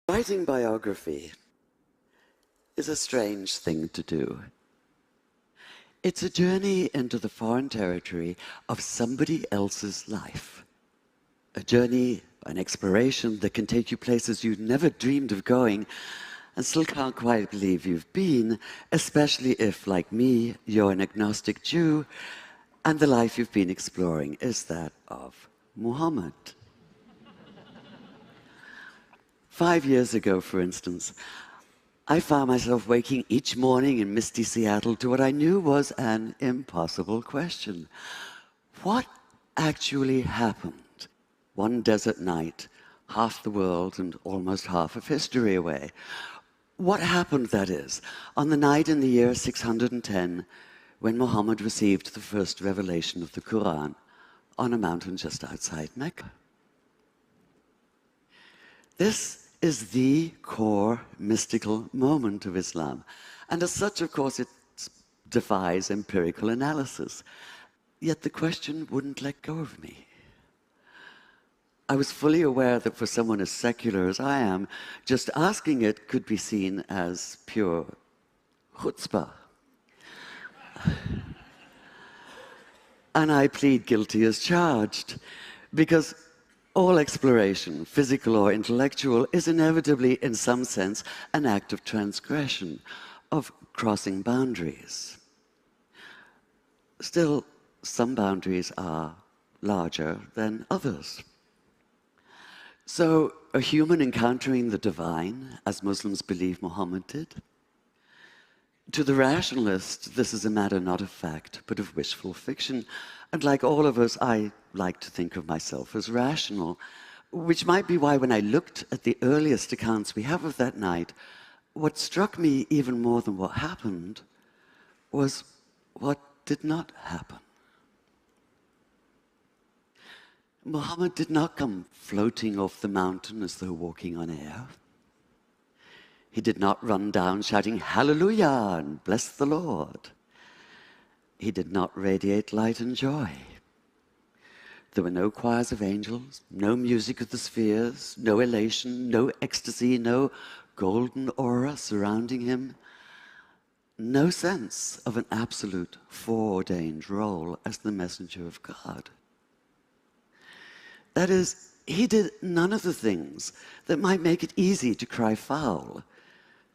Writing biography is a strange thing to do. It's a journey into the foreign territory of somebody else's life. A journey, an exploration that can take you places you never dreamed of going and still can't quite believe you've been, especially if, like me, you're an agnostic Jew and the life you've been exploring is that of Muhammad. 5 years ago, for instance, I found myself waking each morning in misty Seattle to what I knew was an impossible question. What actually happened one desert night, half the world and almost half of history away? What happened, that is, on the night in the year 610 when Muhammad received the first revelation of the Quran on a mountain just outside Mecca? This is the core mystical moment of Islam. And as such, of course, it defies empirical analysis. Yet the question wouldn't let go of me. I was fully aware that for someone as secular as I am, just asking it could be seen as pure chutzpah. And I plead guilty as charged, because all exploration, physical or intellectual, is inevitably, in some sense, an act of transgression, of crossing boundaries. Still, some boundaries are larger than others. So, a human encountering the divine, as Muslims believe Muhammad did? To the rationalist, this is a matter not of fact, but of wishful fiction. And like all of us, I like to think of myself as rational, which might be why when I looked at the earliest accounts we have of that night, what struck me even more than what happened was what did not happen. Muhammad did not come floating off the mountain as though walking on air. He did not run down shouting, "Hallelujah," and "Bless the Lord." He did not radiate light and joy. There were no choirs of angels, no music of the spheres, no elation, no ecstasy, no golden aura surrounding him, no sense of an absolute foreordained role as the messenger of God. That is, he did none of the things that might make it easy to cry foul,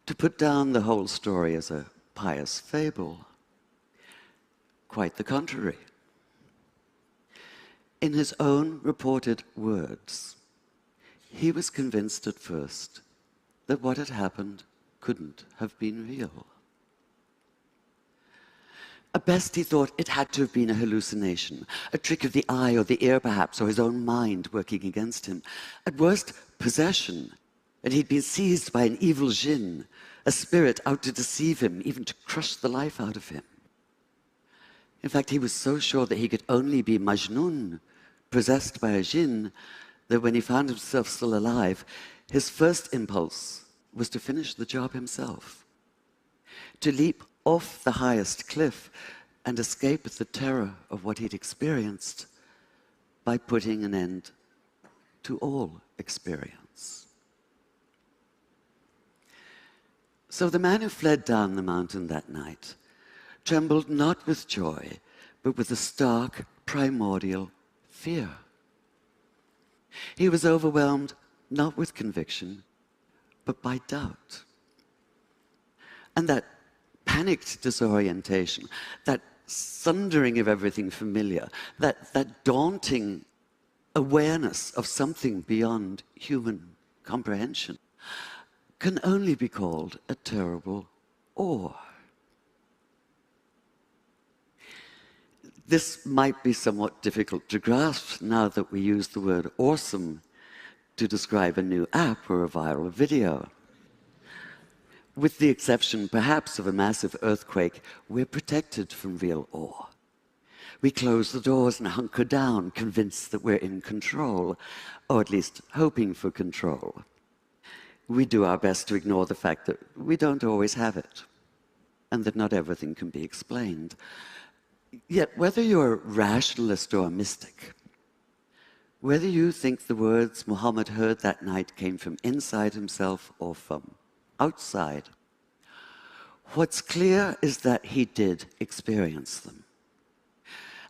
to put down the whole story as a pious fable. Quite the contrary. In his own reported words, he was convinced at first that what had happened couldn't have been real. At best, he thought it had to have been a hallucination, a trick of the eye or the ear perhaps, or his own mind working against him. At worst, possession, and he'd been seized by an evil jinn, a spirit out to deceive him, even to crush the life out of him. In fact, he was so sure that he could only be Majnun, possessed by a jinn, that when he found himself still alive, his first impulse was to finish the job himself, to leap off the highest cliff and escape the terror of what he'd experienced by putting an end to all experience. So the man who fled down the mountain that night trembled not with joy, but with a stark, primordial fear. He was overwhelmed not with conviction, but by doubt. And that panicked disorientation, that sundering of everything familiar, that daunting awareness of something beyond human comprehension, can only be called a terrible awe. This might be somewhat difficult to grasp now that we use the word awesome to describe a new app or a viral video. With the exception, perhaps, of a massive earthquake, we're protected from real awe. We close the doors and hunker down, convinced that we're in control, or at least hoping for control. We do our best to ignore the fact that we don't always have it, and that not everything can be explained. Yet, whether you're a rationalist or a mystic, whether you think the words Muhammad heard that night came from inside himself or from outside, what's clear is that he did experience them,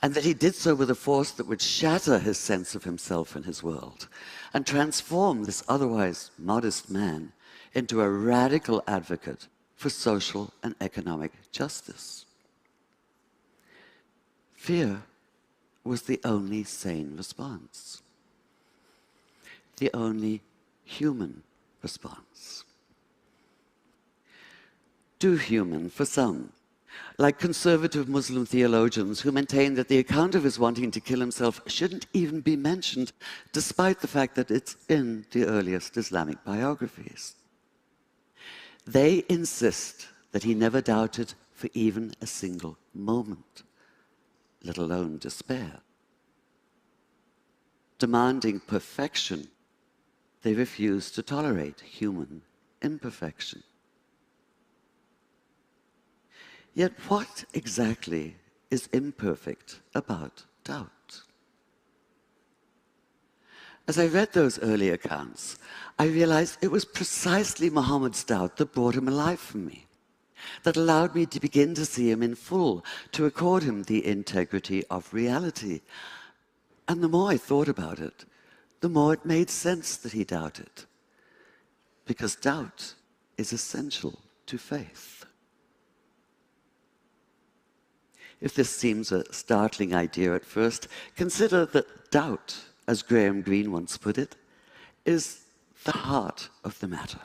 and that he did so with a force that would shatter his sense of himself and his world, and transform this otherwise modest man into a radical advocate for social and economic justice. Fear was the only sane response, the only human response. Too human for some, like conservative Muslim theologians who maintain that the account of his wanting to kill himself shouldn't even be mentioned, despite the fact that it's in the earliest Islamic biographies. They insist that he never doubted for even a single moment, let alone despair. Demanding perfection, they refuse to tolerate human imperfection. Yet what exactly is imperfect about doubt? As I read those early accounts, I realized it was precisely Muhammad's doubt that brought him alive for me, that allowed me to begin to see him in full, to accord him the integrity of reality. And the more I thought about it, the more it made sense that he doubted, because doubt is essential to faith. If this seems a startling idea at first, consider that doubt, as Graham Greene once put it, is the heart of the matter.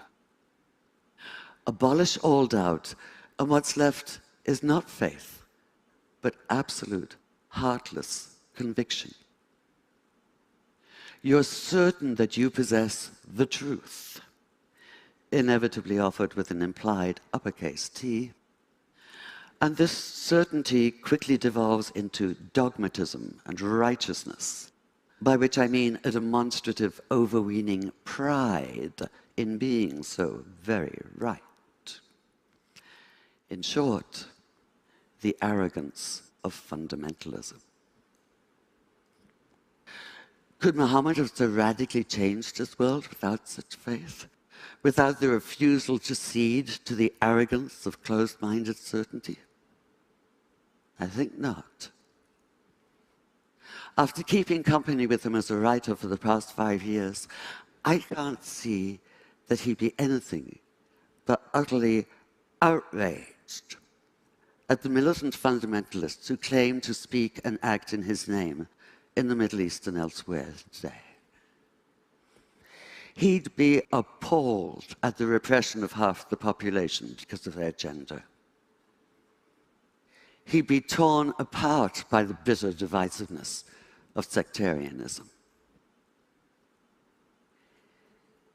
Abolish all doubt, and what's left is not faith, but absolute, heartless conviction. You're certain that you possess the truth, inevitably offered with an implied uppercase T, and this certainty quickly devolves into dogmatism and righteousness, by which I mean a demonstrative, overweening pride in being so very right. In short, the arrogance of fundamentalism. Could Muhammad have so radically changed his world without such faith? Without the refusal to cede to the arrogance of closed-minded certainty? I think not. After keeping company with him as a writer for the past 5 years, I can't see that he'd be anything but utterly outraged at the militant fundamentalists who claim to speak and act in his name in the Middle East and elsewhere today. He'd be appalled at the repression of half the population because of their gender. He'd be torn apart by the bitter divisiveness of sectarianism.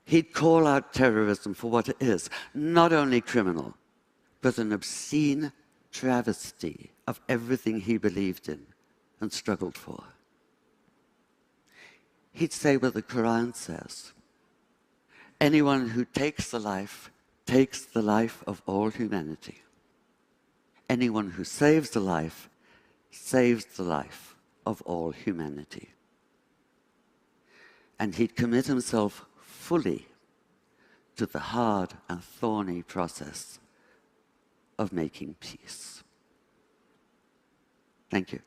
He'd call out terrorism for what it is, not only criminal, but an obscene travesty of everything he believed in and struggled for. He'd say what the Quran says: anyone who takes the life of all humanity. Anyone who saves the life saves the life of all humanity. And he'd commit himself fully to the hard and thorny process of making peace. Thank you.